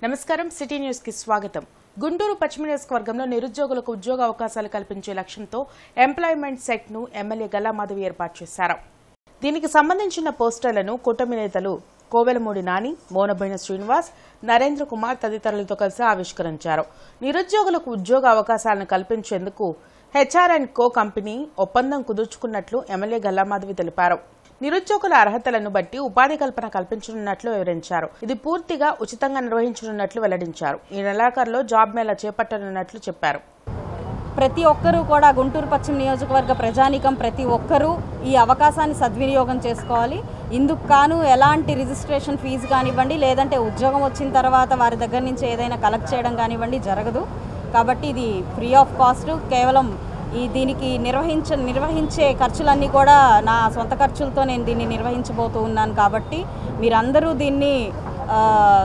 నమస్కారం city news కి స్వాగతం. గుంటూరు పశ్చిమ నియోజకవర్గంలో నిరుద్యోగులకు ఉద్యోగ అవకాశాలు కల్పించే లక్ష్యంతో ఎంప్లాయ్మెంట్ సెట్ ను ఎమ్మెల్యే గల్లా మాధవి ఏర్పాటు చేశారు. దీనికి సంబంధించిన పోస్టర్లను కూటమి నేతలు కోవెలమూడి నాని, మోనబోయిన శ్రీనివాస్, నరేంద్ర కుమార్ తదితరులతో కలిసి ఆవిష్కరించారు. నిరుద్యోగులకు ఉద్యోగ అవకాశాలను కల్పించేందుకు హెచ్ఆర్&కో కంపెనీ ఒప్పందం కుదుర్చుకున్నట్లు ఎమ్మెల్యే గల్లా మాధవి తెలిపారు. నిరుద్యోగుల అర్హతలను బట్టి ఉపాధి కల్పన కల్పించనున్నట్లు వివరించారు. ఇది పూర్తిగా ఉచితంగా నిర్వహించనున్నట్లు వెల్లడించారు. ఈ నెలాఖరులో జాబ్ మేళా చేపట్టనున్నట్లు చెప్పారు. ప్రతి ఒక్కరూ కూడా గుంటూరు పశ్చిమ నియోజకవర్గ ప్రజానీకం ప్రతి ఒక్కరూ ఈ అవకాశాన్ని సద్వినియోగం చేసుకోవాలి. ఇందుకు కాను ఎలాంటి రిజిస్ట్రేషన్ ఫీజు కానివ్వండి, లేదంటే ఉద్యోగం వచ్చిన తర్వాత వారి దగ్గర నుంచి ఏదైనా కలెక్ట్ చేయడం కానివ్వండి జరగదు. కాబట్టి ఇది ఫ్రీ ఆఫ్ కాస్ట్. కేవలం దీనికి నిర్వహించే ఖర్చులన్నీ కూడా నా సొంత ఖర్చులతో నేను దీన్ని నిర్వహించబోతూ ఉన్నాను. కాబట్టి మీరందరూ దీన్ని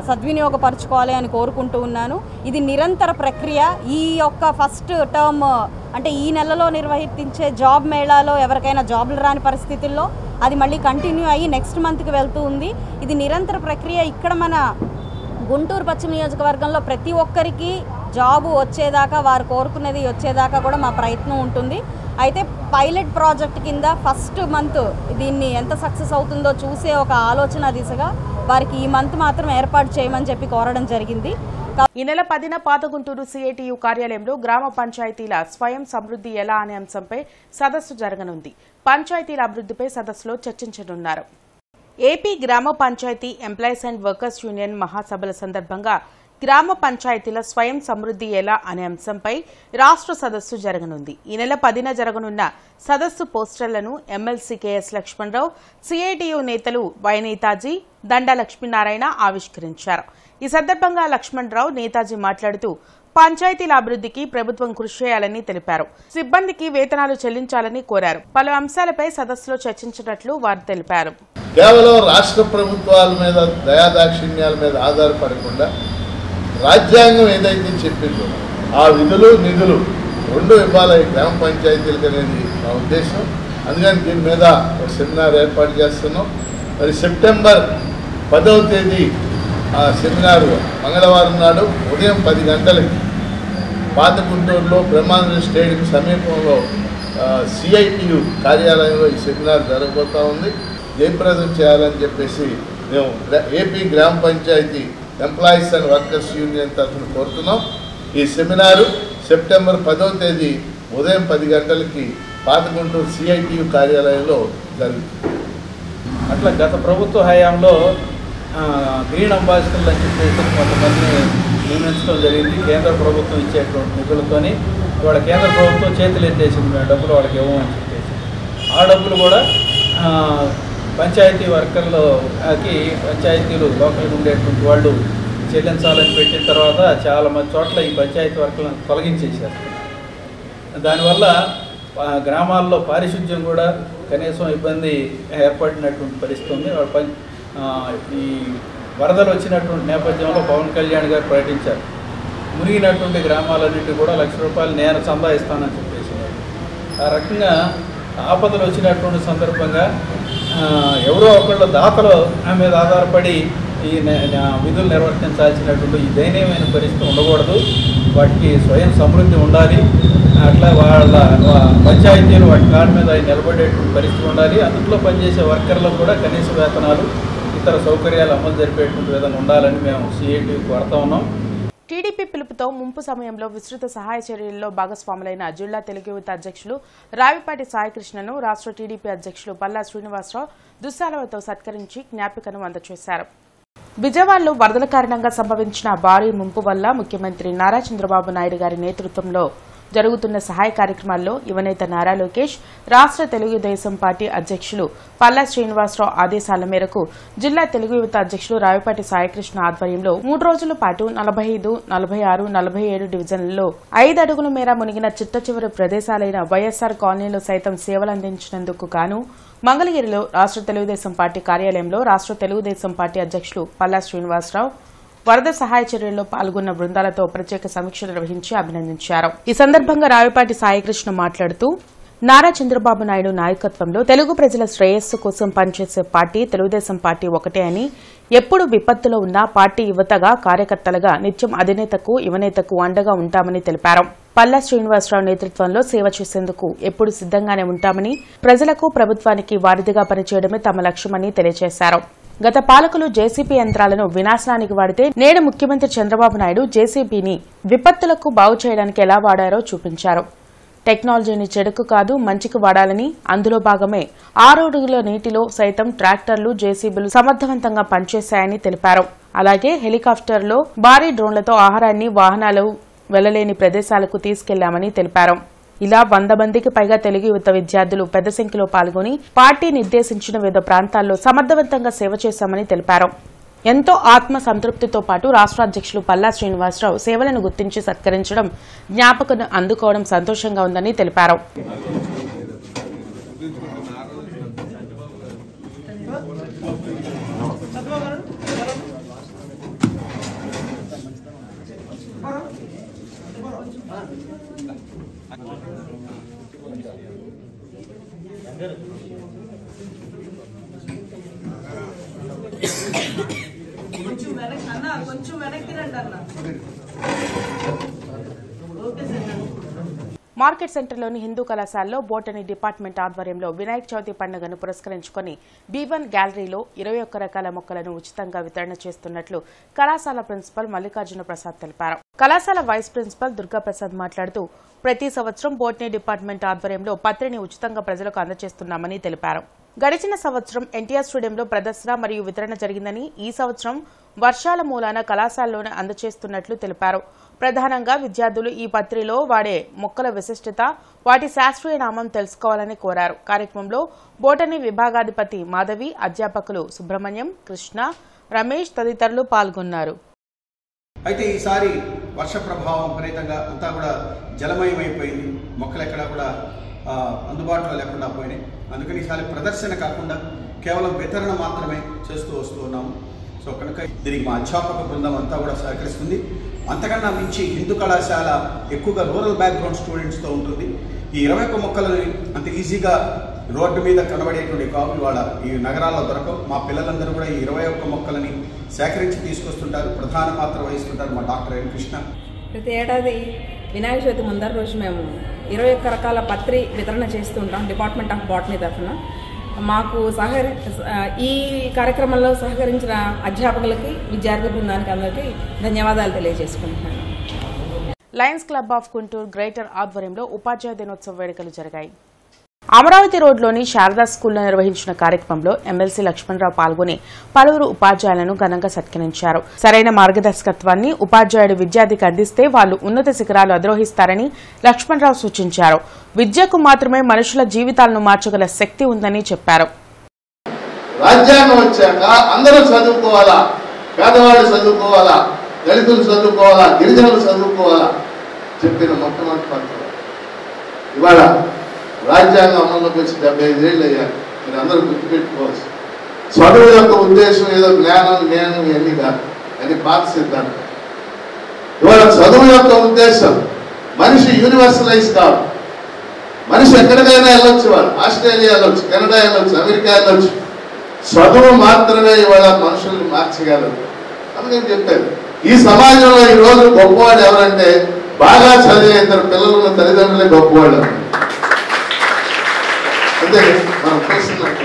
సద్వినియోగపరచుకోవాలి అని కోరుకుంటూ ఉన్నాను. ఇది నిరంతర ప్రక్రియ. ఈ యొక్క ఫస్ట్ టర్మ్ అంటే ఈ నెలలో నిర్వహించే జాబ్ మేళాలో ఎవరికైనా జాబ్లు రాని పరిస్థితుల్లో అది మళ్ళీ కంటిన్యూ అయ్యి నెక్స్ట్ మంత్కి వెళ్తూ ఉంది. ఇది నిరంతర ప్రక్రియ. ఇక్కడ మన గుంటూరు పశ్చిమ నియోజకవర్గంలో ప్రతి ఒక్కరికి జాబు వచ్చేదాకా, వారు కోరుకునేది వచ్చేదాకా కూడా మా ప్రయత్నం ఉంటుంది. అయితే పైలట్ ప్రాజెక్ట్ కింద ఫస్ట్ మంత్ దీన్ని ఎంత సక్సెస్ అవుతుందో చూసే ఒక ఆలోచన దిశగా వారికి ఈ మంత్ మాత్రం ఏర్పాటు చేయమని చెప్పి కోరడం జరిగింది. ఈ నెల 10న పాత గుంటూరు సిఐటియు కార్యాలయంలో గ్రామ పంచాయతీల స్వయం సమృద్ధి ఎలా అనే అంశంపై సదస్సు జరగనుంది. పంచాయతీల అభివృద్ధిపై సదస్సులో చర్చించనున్నారు. ఏపీ గ్రామ పంచాయతీ ఎంప్లాయీస్ అండ్ వర్కర్స్ యూనియన్ మహాసభల సందర్భంగా గ్రామ పంచాయతీల స్వయం సమృద్ధి ఎలా అనే అంశంపై రాష్ట్ర సదస్సు జరగనుంది. ఈ నెల 10న జరగనున్న సదస్సు పోస్టర్లను ఎమ్మెల్సీ కెఎస్ లక్ష్మణరావు, సిఐటియు నేతలు వై నేతాజీ, దండా లక్ష్మీనారాయణ ఆవిష్కరించారు. ఈ సందర్భంగా లక్ష్మణరావు, నేతాజీ మాట్లాడుతూ పంచాయతీల అభివృద్ధికి ప్రభుత్వం కృషి చేయాలని తెలిపారు. సిబ్బందికి వేతనాలు చెల్లించాలని కోరారు. పలు అంశాలపై సదస్సులో చర్చించినట్లు వారు తెలిపారు. కేవలం రాష్ట్ర ప్రభుత్వాల మీద దయాదాక్షిణ్యాల మీద ఆధారపడకుండా రాజ్యాంగం ఏదైతే చెప్పిందో ఆ విధులు నిధులు రెండు ఇవ్వాలి గ్రామ పంచాయతీలకు అనేది నా ఉద్దేశం. అందుకని దీని మీద ఒక సెమినార్ ఏర్పాటు చేస్తున్నాం. మరి సెప్టెంబర్ 10వ తేదీ ఆ సెమినారు మంగళవారం నాడు ఉదయం 10 గంటలకి పాత గుంటూరులో బ్రహ్మాంధ్ర స్టేడియం సమీపంలో సిఐటియు కార్యాలయంలో ఈ సెమినార్ జరగబోతూ ఉంది. జయప్రదం చేయాలని చెప్పేసి మేము ఏపీ గ్రామ పంచాయతీ ఎంప్లాయీస్ అండ్ వర్కర్స్ యూనియన్ తరఫున కోరుతున్నాం. ఈ సెమినారు సెప్టెంబర్ 10వ తేదీ ఉదయం 10 గంటలకి పాత గుంటూరు సిఐటియు కార్యాలయంలో జరుగుతుంది. అట్లా గత ప్రభుత్వ హయాంలో గ్రీన్ అంబాసిడర్లు అని చెప్పేసి కొంతమందిని నియమించడం జరిగింది. కేంద్ర ప్రభుత్వం ఇచ్చేటువంటి నిధులతోని వాళ్ళ కేంద్ర ప్రభుత్వం చేతులు ఎత్తేసింది, మేము డబ్బులు వాళ్ళకి ఇవ్వమని చెప్పేసి. ఆ డబ్బులు కూడా పంచాయతీ వర్కర్లకి పంచాయతీలు లోకల్గా ఉండేటువంటి వాళ్ళు చెల్లించాలని పెట్టిన తర్వాత చాలా మంది చోట్ల ఈ పంచాయతీ వర్కర్లను తొలగించేశారు. దానివల్ల గ్రామాల్లో పారిశుద్ధ్యం కూడా కనీసం ఇబ్బంది ఏర్పడినటువంటి పరిస్థితి ఉంది. ఈ వరదలు వచ్చినటువంటి నేపథ్యంలో పవన్ కళ్యాణ్ గారు ప్రకటించారు, మునిగినటువంటి గ్రామాలన్నింటినీ కూడా ₹1,00,000 నేను చందా ఇస్తానని చెప్పేసి. ఆ రకంగా ఆపదలు వచ్చినటువంటి సందర్భంగా ఎవరో ఒకళ్ళు దాతలు మీద ఆధారపడి ఈ విధులు నిర్వర్తించాల్సినటువంటి ఈ దయనీయమైన పరిస్థితి ఉండకూడదు. వాటికి స్వయం సమృద్ధి ఉండాలి. అట్లా వాళ్ళ పంచాయతీలు వాటి కాళ్ళ మీద నిలబడేటువంటి పరిస్థితి ఉండాలి. అందులో పనిచేసే వర్కర్లకు కూడా కనీస వేతనాలు, ఇతర సౌకర్యాలు అమలు జరిపేటువంటి విధంగా ఉండాలని మేము సిఐటియు కోరుతా ఉన్నాం. టీడీపీ పిలుపుతో ముంపు సమయంలో విస్తృత సహాయ చర్యల్లో భాగస్వాములైన జిల్లా తెలుగు యువత అధ్యక్షులు రావిపాటి సాయికృష్ణను రాష్ట్ర టీడీపీ అధ్యక్షులు పల్లా శ్రీనివాసరావు దుస్సాలతో సత్కరించి జ్ఞాపికను అందజేశారు. విజయవాడలో వరదల కారణంగా సంభవించిన భారీ ముంపు వల్ల ముఖ్యమంత్రి నారా చంద్రబాబు నాయుడు గారి నేతృత్వంలో జరుగుతున్న సహాయ కార్యక్రమాల్లో యువనేత నారా లోకేష్, రాష్ట్ర తెలుగుదేశం పార్టీ అధ్యక్షులు పల్లా శ్రీనివాసరావు ఆదేశాల మేరకు జిల్లా తెలుగు యువత అధ్యక్షులు రావిపాటి సాయికృష్ణ ఆధ్వర్యంలో 3 రోజుల పాటు 45, 46, 47 డివిజన్లలో 5 అడుగుల మేర మునిగిన చిట్టచివరి ప్రదేశాలైన వైఎస్సార్ కాలనీలో సైతం సేవలందించినందుకు గాను మంగళగిరిలో రాష్ట్ర తెలుగుదేశం పార్టీ కార్యాలయంలో రాష్ట్ర తెలుగుదేశం పార్టీ అధ్యక్షులు పల్లా శ్రీనివాసరావు వరద సహాయ చర్యల్లో పాల్గొన్న బృందాలతో ప్రత్యేక సమీక్ష నిర్వహించి అభినందించారు. ఈ సందర్భంగా రావిపాటి సాయికృష్ణ మాట్లాడుతూ నారా చంద్రబాబు నాయుడు నాయకత్వంలో తెలుగు ప్రజల శ్రేయస్సు కోసం పనిచేసే పార్టీ తెలుగుదేశం పార్టీ ఒకటే అని, ఎప్పుడు విపత్తులో ఉన్నా పార్టీ యువతగా కార్యకర్తలుగా నిత్యం అధినేతకు యువనేతకు అండగా ఉంటామని తెలిపారు. పల్లా శ్రీనివాసరావు నేతృత్వంలో సేవ చేసేందుకు ఎప్పుడు సిద్దంగానే ఉంటామని, ప్రజలకు ప్రభుత్వానికి వారధిగా పనిచేయడమే తమ లక్ష్యమని తెలియజేశారు. గత పాలకులు జేసీబీ యంత్రాలను వినాశనానికి వాడితే నేడు ముఖ్యమంత్రి చంద్రబాబు నాయుడు జేసీబీని విపత్తులకు బాగు చేయడానికి ఎలా వాడారో చూపించారు. టెక్నాలజీని చెడుకు కాదు మంచికి వాడాలని, అందులో భాగమే 6 అడుగుల నీటిలో సైతం ట్రాక్టర్లు జేసీబీలు సమర్థవంతంగా పనిచేశాయని తెలిపారు. అలాగే హెలికాప్టర్లో భారీ డ్రోన్లతో ఆహారాన్ని వాహనాలు వెళ్లలేని ప్రదేశాలకు తీసుకెళ్లామని తెలిపారు. ఇలా 100 మందికి పైగా తెలుగు యువత విద్యార్థులు పెద్ద సంఖ్యలో పాల్గొని పార్టీ నిర్దేశించిన వివిధ ప్రాంతాల్లో సమర్థవంతంగా సేవ చేశామని తెలిపారు. ఎంతో ఆత్మ సంతృప్తితో పాటు రాష్ట్ర అధ్యక్షులు పల్లా శ్రీనివాసరావు సేవలను గుర్తించి సత్కరించడం, జ్ఞాపకను అందుకోవడం సంతోషంగా ఉందని తెలిపారు. మార్కెట్ సెంటర్లోని హిందూ కళాశాలలో బోటనీ డిపార్ట్మెంట్ ఆధ్వర్యంలో వినాయక చవితి పండుగను పురస్కరించుకుని B1 గ్యాలరీలో 21 రకాల మొక్కలను ఉచితంగా వితరణ చేస్తున్నట్లు కళాశాల ప్రిన్సిపల్ మల్లికార్జున ప్రసాద్ తెలిపారు. కళాశాల వైస్ ప్రిన్సిపల్ దుర్గాప్రసాద్ మాట్లాడుతూ ప్రతి సంవత్సరం బోటనీ డిపార్ట్మెంట్ ఆధ్వర్యంలో పత్రిని ఉచితంగా ప్రజలకు అందజేస్తున్నామని తెలిపారు. గడిచిన సంవత్సరం ఎన్టీఆర్ స్టేడియంలో ప్రదర్శన మరియు వితరణ జరిగిందని, ఈ సంవత్సరం వర్షాల మూలాన కళాశాలలోనే అందజేస్తున్నట్లు తెలిపారు. ప్రధానంగా విద్యార్థులు ఈ పత్రిలో వాడే మొక్కల విశిష్టత, వాటి శాస్త్రీయ నామం తెలుసుకోవాలని కోరారు. కార్యక్రమంలో బోటనీ విభాగాధిపతి మాధవి, అధ్యాపకులు సుబ్రహ్మణ్యం, కృష్ణ, రమేష్ తదితరులు పాల్గొన్నారు. అయితే ఈసారి వర్ష ప్రభావం విపరీతంగా అంతా కూడా జలమయమైపోయింది. మొక్కలు ఎక్కడా కూడా అందుబాటులో లేకుండా పోయినాయి. అందుకని ఈసారి ప్రదర్శన కాకుండా కేవలం వితరణ మాత్రమే చేస్తూ వస్తూ ఉన్నాము. సో కనుక దీనికి మా అధ్యాపక బృందం అంతా కూడా సహకరిస్తుంది. అంతకన్నా మించి హిందూ కళాశాల ఎక్కువగా రూరల్ బ్యాక్గ్రౌండ్ స్టూడెంట్స్తో ఉంటుంది. ఈ 21 మొక్కలని అంత ఈజీగా రోడ్డు మీద కనబడేటువంటి కావు ఇవాళ ఈ నగరాల్లో దొరకవు. మా పిల్లలందరూ కూడా ఈ 21 మొక్కలని సేకరించి తీసుకొస్తుంటారు. ప్రధాన పాత్ర వహిస్తుంటారు మా డాక్టర్ ఎన్ కృష్ణ. ప్రతి ఏడాది వినాయక చవితి ముందర రోజు మేము 21 రకాల పత్రి వితరణ చేస్తూ ఉంటాం డిపార్ట్మెంట్ ఆఫ్ బాటనీ తరఫున. మాకు ఈ కార్యక్రమంలో సహకరించిన అధ్యాపకులకి, విద్యార్థి బృందానికి అందరికీ ధన్యవాదాలు తెలియజేసుకుంటున్నాను. Lions club of Guntur greater ఆధ్వర్యంలో ఉపాధ్యాయ దినోత్సవ వేడుకలు జరిగాయి. అమరావతి రోడ్లోని శారదా స్కూల్లో నిర్వహించిన కార్యక్రమంలో ఎమ్మెల్సీ లక్ష్మణరావు పాల్గొని పలువురు ఉపాధ్యాయులను ఘనంగా సత్కరించారు. సరైన మార్గదర్శకత్వాన్ని ఉపాధ్యాయుడు విద్యార్థికి అందిస్తే వాళ్లు ఉన్నత శిఖరాలు అధిరోహిస్తారని లక్ష్మణరావు సూచించారు. విద్యకు మాత్రమే మనుషుల జీవితాలను మార్చగల శక్తి ఉందని చెప్పారు. రాజ్యాంగం వచ్చాక అందరూ చదువుకోవాలా, పేదవాళ్ళు చదువుకోవాలా, దళితులు చదువుకోవాలా, గిరిజనులు చదువుకోవాలా చెప్పిన మొట్టమొదటి పత్రం. ఇవాళ రాజ్యాంగం అమల్లోకి వచ్చి 75 ఏళ్ళు అయ్యారు. మీరు అందరూ గుర్తుపెట్టుకోవచ్చు. చదువు యొక్క ఉద్దేశం ఏదో జ్ఞానం, నేను ఇవన్నీ కాదు, అది పాత సిద్ధాంతం. ఇవాళ చదువు యొక్క ఉద్దేశం మనిషి యూనివర్సలైజ్ కాదు. మనిషి ఎక్కడికైనా వెళ్ళొచ్చు, వాళ్ళు ఆస్ట్రేలియా వెళ్ళొచ్చు, కెనడా వెళ్ళొచ్చు, అమెరికా వెళ్ళొచ్చు. చదువు మాత్రమే ఇవాళ మనుషుల్ని మార్చగలరు. అందుకని చెప్పారు ఈ సమాజంలో ఈ రోజు గొప్పవాడు ఎవరంటే బాగా చదివే 2 పిల్లలున్న తల్లిదండ్రులే గొప్పవాళ్ళు. అంటే మనం చూస్తున్నట్టు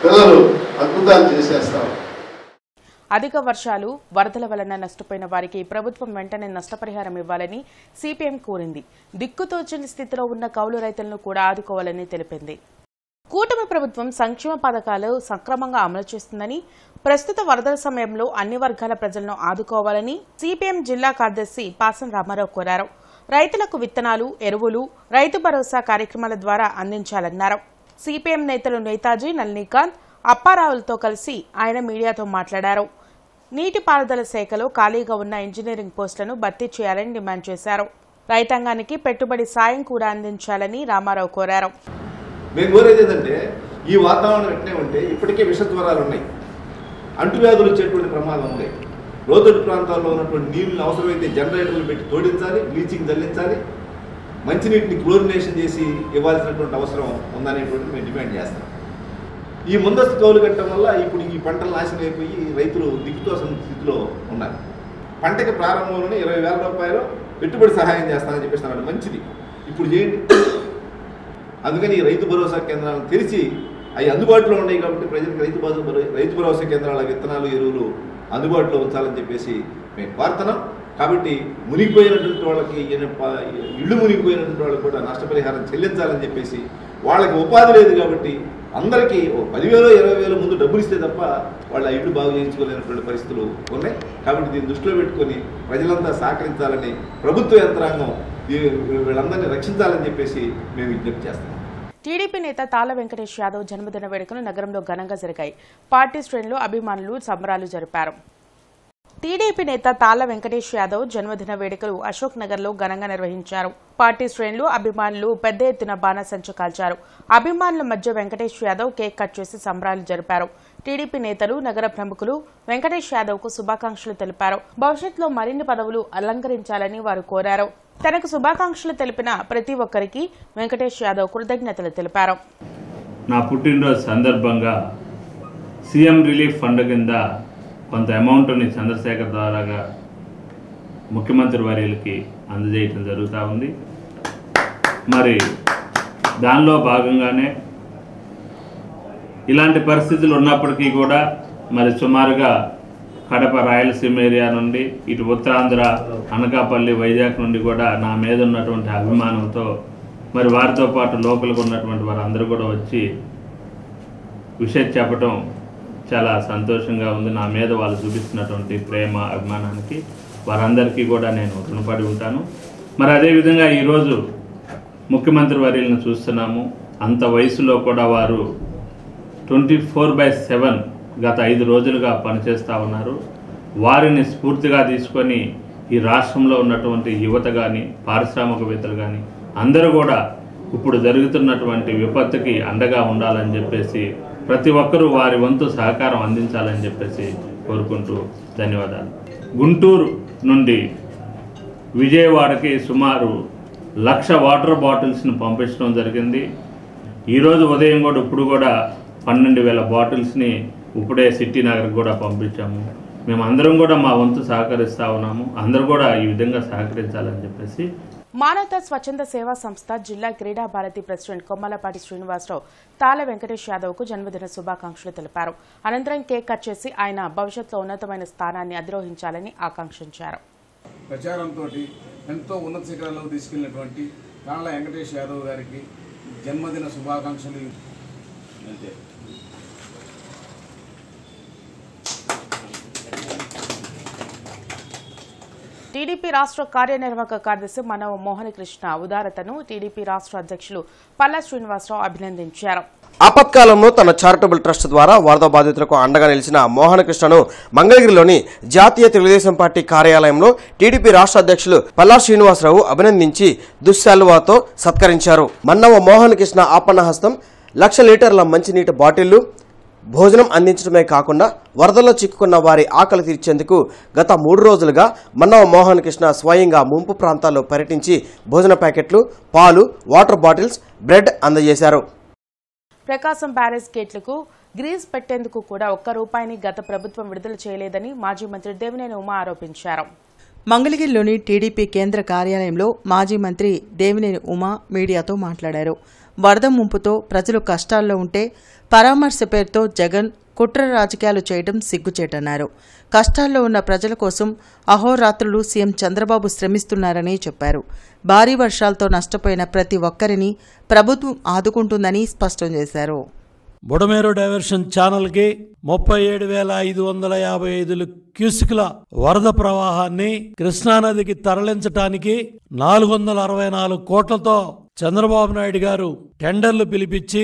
పిల్లలు అద్భుతాలు చేసేస్తాం. అధిక వర్షాలు, వరదల వలన నష్టపోయిన వారికి ప్రభుత్వం వెంటనే నష్టపరిహారం ఇవ్వాలని సిపిఎం కోరింది. దిక్కుతోచని స్థితిలో ఉన్న కౌలు రైతులను కూడా ఆదుకోవాలని తెలిపింది. కూటమి ప్రభుత్వం సంక్షేమ పథకాలు సక్రమంగా అమలు చేస్తుందని, ప్రస్తుత వరదల సమయంలో అన్ని వర్గాల ప్రజలను ఆదుకోవాలని సిపిఎం జిల్లా కార్యదర్శి పాసం రామారావు కోరారు. రైతులకు విత్తనాలు, ఎరువులు, రైతు భరోసా కార్యక్రమాల ద్వారా అందించాలన్నారు. సిపిఎం నేతలు నేతాజీ, నళినీకాంత్, అప్పారావులతో కలిసి ఆయన మీడియాతో మాట్లాడారు. నీటిపారుదల శాఖలో ఖాళీగా ఉన్న ఇంజనీరింగ్ పోస్టులను భర్తీ చేయాలని డిమాండ్ చేశారు. రైతాంగానికి పెట్టుబడి సాయం కూడా అందించాలని రామారావు కోరారు. మేము కోరేది ఏంటంటే ఈ వాతావరణం ఎట్నే ఉంటే ఇప్పటికే విషజ్వరాలు ఉన్నాయి, అంటువ్యాధులు వచ్చేటువంటి ప్రమాదం ఉంది. లోతట్టు ప్రాంతాల్లో ఉన్నటువంటి నీళ్ళని అవసరమైతే జనరేటర్లు పెట్టి తోడించాలి, బ్లీచింగ్ చల్లించాలి. మంచినీటిని క్లోరినేషన్ చేసి ఇవ్వాల్సినటువంటి అవసరం ఉందనేటువంటి మేము డిమాండ్ చేస్తాం. ఈ ముందస్తు కౌలు కట్టడం వల్ల ఇప్పుడు ఈ పంటలు నాశనం అయిపోయి రైతులు దిక్కుతోసిన స్థితిలో ఉన్నారు. పంటకి ప్రారంభంలోనే 20,000 రూపాయలు పెట్టుబడి సహాయం చేస్తానని చెప్పేస్తున్నాడు. మంచిది, ఇప్పుడు చేయండి. అందుకని ఈ రైతు భరోసా కేంద్రాలను తెరిచి అవి అందుబాటులో ఉన్నాయి కాబట్టి ప్రజలకు రైతు భరోసా కేంద్రాల విత్తనాలు, ఎరువులు అందుబాటులో ఉంచాలని చెప్పేసి మేము కోరుతున్నాం. కాబట్టి మునిగిపోయినటువంటి వాళ్ళకి, ఇళ్ళు మునిగిపోయినటువంటి వాళ్ళకి కూడా నష్టపరిహారం చెల్లించాలని చెప్పేసి, వాళ్ళకి ఉపాధి లేదు కాబట్టి అందరికీ 10,000 20,000 ముందు డబ్బులు ఇస్తే తప్ప వాళ్ళ ఇళ్ళు బాగు చేయించుకోలేనటువంటి పరిస్థితులు ఉన్నాయి. కాబట్టి దీన్ని దృష్టిలో పెట్టుకొని ప్రజలంతా సహకరించాలని, ప్రభుత్వ యంత్రాంగం వీళ్ళందరినీ రక్షించాలని చెప్పేసి మేము విజ్ఞప్తి చేస్తాం. టీడీపీ నేత తాళ్ల వెంకటేష్ యాదవ్ జన్మదిన వేడుకలు నగరంలో ఘనంగా జరిగాయి. పార్టీ శ్రేణులు, అభిమానులు సంబరాలు జరిపారు. టీడీపీ నేత తాళ్ల వెంకటేష్ యాదవ్ జన్మదిన వేడుకలు అశోక్ నగర్ లో ఘనంగా నిర్వహించారు. పార్టీ శ్రేణులు, అభిమానులు పెద్ద ఎత్తున బాణసంచ కాల్చారు. అభిమానుల మధ్య వెంకటేష్ యాదవ్ కేక్ కట్ చేసి సంబరాలు జరిపారు. టీడీపీ నేతలు, నగర ప్రముఖులు వెంకటేష్ యాదవ్ కు శుభాకాంక్షలు తెలిపారు. భవిష్యత్తులో మరిన్ని పదవులు అలంకరించాలని వారు కోరారు. తనకు శుభాకాంక్షలు తెలిపిన ప్రతి ఒక్కరికి వెంకటేష్ యాదవ్ కృతజ్ఞతలు తెలిపారు. నా పుట్టినరోజు సందర్భంగా సీఎం రిలీఫ్ ఫండ్ కింద కొంత అమౌంట్ని చంద్రశేఖర్ ద్వారాగా ముఖ్యమంత్రి వర్యులకి అందజేయటం జరుగుతూ ఉంది. మరి దానిలో భాగంగానే ఇలాంటి పరిస్థితులు ఉన్నప్పటికీ కూడా మరి సుమారుగా కడప, రాయలసీమ ఏరియా నుండి ఇటు ఉత్తరాంధ్ర, అనకాపల్లి, వైజాగ్ నుండి కూడా నా మీద ఉన్నటువంటి అభిమానంతో మరి వారితో పాటు లోకల్గా ఉన్నటువంటి వారందరూ కూడా వచ్చి విషయం చెప్పటం చాలా సంతోషంగా ఉంది. నా మీద వాళ్ళు చూపిస్తున్నటువంటి ప్రేమ, అభిమానానికి వారందరికీ కూడా నేను రుణపడి ఉంటాను. మరి అదేవిధంగా ఈరోజు ముఖ్యమంత్రి వర్యులను చూస్తున్నాము. అంత వయసులో కూడా వారు 24/7 గత 5 రోజులుగా పనిచేస్తూ ఉన్నారు. వారిని స్ఫూర్తిగా తీసుకొని ఈ రాష్ట్రంలో ఉన్నటువంటి యువత కానీ, పారిశ్రామికవేత్తలు కానీ అందరూ కూడా ఇప్పుడు జరుగుతున్నటువంటి విపత్తుకి అండగా ఉండాలని చెప్పేసి ప్రతి ఒక్కరూ వారి వంతు సహకారం అందించాలని చెప్పేసి కోరుకుంటూ ధన్యవాదాలు. గుంటూరు నుండి విజయవాడకి సుమారు 1,00,000 వాటర్ బాటిల్స్ని పంపించడం జరిగింది. ఈరోజు ఉదయం కూడా ఇప్పుడు కూడా 12,000 బాటిల్స్ని ఇప్పుడే సిటీ నగర్కి కూడా పంపించాము. మేము అందరం కూడా మా వంతు సహకరిస్తూ ఉన్నాము. అందరూ కూడా ఈ విధంగా సహకరించాలని చెప్పేసి. మానవతా స్వచ్ఛంద సేవా సంస్థ జిల్లా క్రీడా భారతి ప్రెసిడెంట్ కొమ్మలపాటి శ్రీనివాసరావు తాళ్ల వెంకటేష్ యాదవ్ కు జన్మదిన శుభాకాంక్షలు తెలిపారు. అనంతరం కేక్ కట్ చేసి ఆయన భవిష్యత్తులో ఉన్నతమైన స్థానాన్ని అధిరోహించాలని ఆకాంక్షించారు. ప్రచారంతో ఎంతో ఉన్నత శిఖరాలకు తీసుకెళ్లినటువంటి తాళ్ల వెంకటేష్ యాదవ్ గారికి జన్మదిన శుభాకాంక్షలు. టీడీపీ రాష్ట్ర కార్యనిర్వాహక కార్యదర్శి మనవ మోహనకృష్ణ ఉదారతను టీడీపీ రాష్ట్ర అధ్యక్షులు పల్లా శ్రీనివాసరావు అభినందించారు. ఆపత్కాలంలో తన చారిటబుల్ ట్రస్ట్ ద్వారా వరద బాధితులకు అండగా నిలిచిన మోహనకృష్ణను మంగళగిరిలోని జాతీయ తెలుగుదేశం పార్టీ కార్యాలయంలో టీడీపీ రాష్ట్ర అధ్యక్షులు పల్లా శ్రీనివాసరావు అభినందించి దుశ్శాలువాతో సత్కరించారు. మన్నవ మోహనకృష్ణ ఆపన్నహస్తం 1,00,000 లీటర్ల మంచినీటి బాటిళ్లు, భోజనం అందించడమే కాకుండా వరదల్లో చిక్కుకున్న వారి ఆకలి తీర్చేందుకు గత 3 రోజులుగా మన్నవ మోహన్ కృష్ణ స్వయంగా ముంపు ప్రాంతాల్లో పర్యటించి భోజన ప్యాకెట్లు, పాలు, వాటర్ బాటిల్స్, బ్రెడ్ అందజేశారు. ప్రకాశం బ్యారేజ్ గేట్లకు గ్రీజ్ పెట్టేందుకు కూడా ₹1 గత ప్రభుత్వం విడుదల చేయలేదని మాజీ మంత్రి దేవినేని ఉమా ఆరోపించారు. మంగళగిరిలోని టీడీపీ కేంద్ర కార్యాలయంలో మాజీ మంత్రి దేవినేని ఉమా మీడియాతో మాట్లాడారు. వరద ముంపుతో ప్రజలు కష్టాల్లో ఉంటే పరామర్శ పేరుతో జగన్ కుట్ర రాజకీయాలు చేయడం సిగ్గుచేటన్నారు. కష్టాల్లో ఉన్న ప్రజల కోసం అహోరాత్రులు సీఎం చంద్రబాబు శ్రమిస్తున్నారని చెప్పారు. భారీ వర్షాలతో నష్టపోయిన ప్రతి ఒక్కరిని ప్రభుత్వం ఆదుకుంటుందని స్పష్టం చేశారు. బుడమేరు డైవర్షన్ ఛానల్కి 37,555 క్యూసిక్ల వరద ప్రవాహాన్ని కృష్ణానదికి తరలించడానికి 464 కోట్లతో చంద్రబాబు నాయుడు గారు టెండర్లు పిలిపించి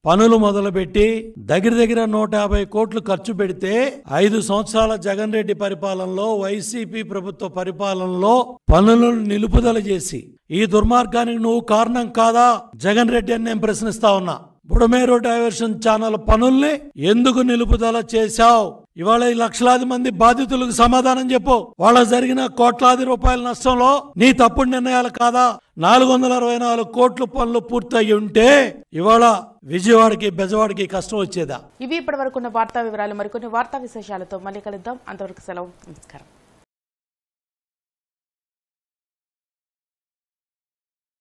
పనులు మొదలుపెట్టి దగ్గర 150 కోట్లు ఖర్చు పెడితే 5 సంవత్సరాల జగన్ రెడ్డి పరిపాలనలో, వైసీపీ ప్రభుత్వ పరిపాలనలో పనులను నిలుపుదల చేసి ఈ దుర్మార్గానికి నువ్వు కారణం కాదా జగన్ రెడ్డి అని నేను ప్రశ్నిస్తా ఉన్నా. బుడమేరు డైవర్షన్ ఛానల్ పనుల్ని ఎందుకు నిలుపుదల చేశావు? ఇవాళ ఈ లక్షలాది మంది బాధితులకు సమాధానం చెప్పు. వాళ్ళకు జరిగిన కోట్లాది రూపాయల నష్టంలో నీ తప్పుడు నిర్ణయాలు కాదా? 464 కోట్ల పనులు పూర్తయి ఉంటే ఇవాళ విజయవాడకి బెజవాడకి కష్టం వచ్చేదా? ఇవి ఇప్పటి వరకు ఉన్న వార్తా వివరాలు. మరికొన్ని వార్తా విశేషాలతో మళ్ళీ కలుద్దాం. అంతవరకు సెలవు. నమస్కారం.